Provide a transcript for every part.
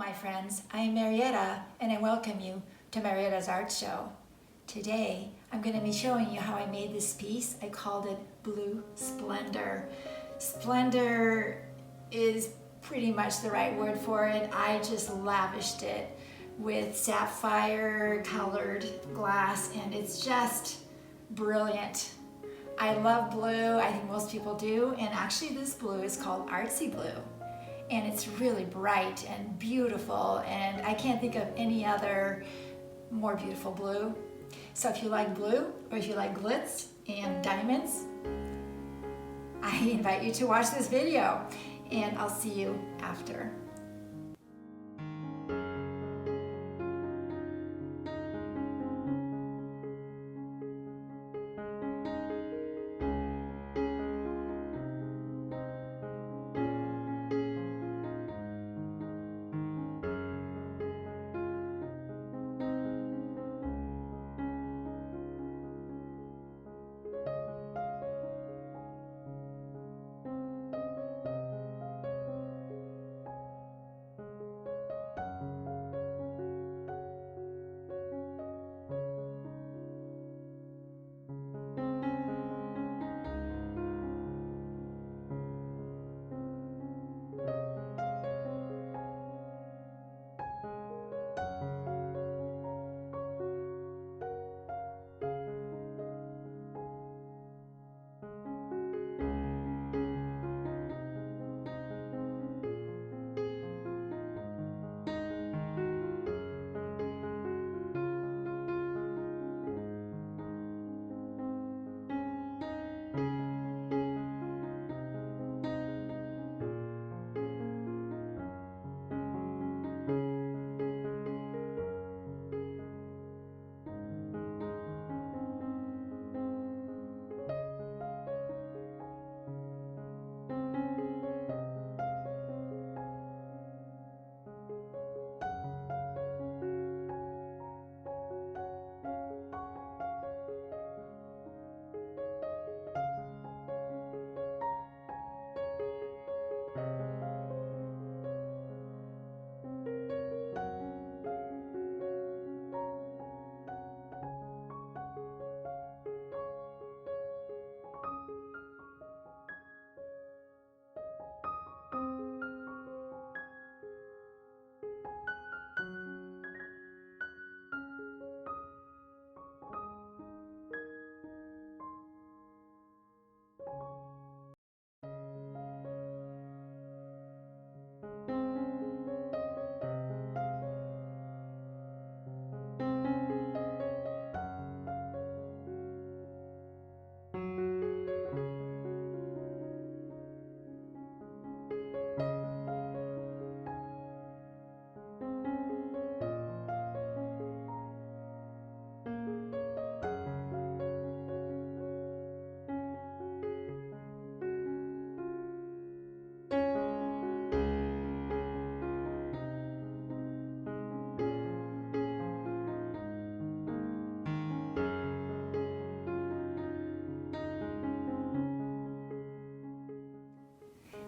my friends, I am Marietta and I welcome you to Marietta's Art Show. Today I'm going to be showing you how I made this piece. I called it Blue Splendor. Splendor is pretty much the right word for it. I just lavished it with sapphire colored glass and it's just brilliant. I love blue, I think most people do, and actually this blue is called artsy blue. And it's really bright and beautiful, and I can't think of any other more beautiful blue. So if you like blue, or if you like glitz and diamonds, I invite you to watch this video, and I'll see you after.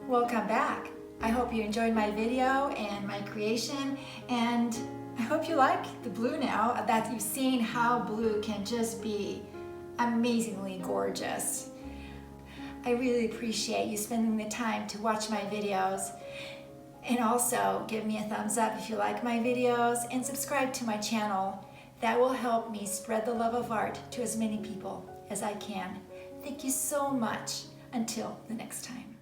Welcome back. I hope you enjoyed my video and my creation, and I hope you like the blue now that you've seen how blue can just be amazingly gorgeous. I really appreciate you spending the time to watch my videos, and also give me a thumbs up if you like my videos and subscribe to my channel. That will help me spread the love of art to as many people as I can. Thank you so much. Until the next time.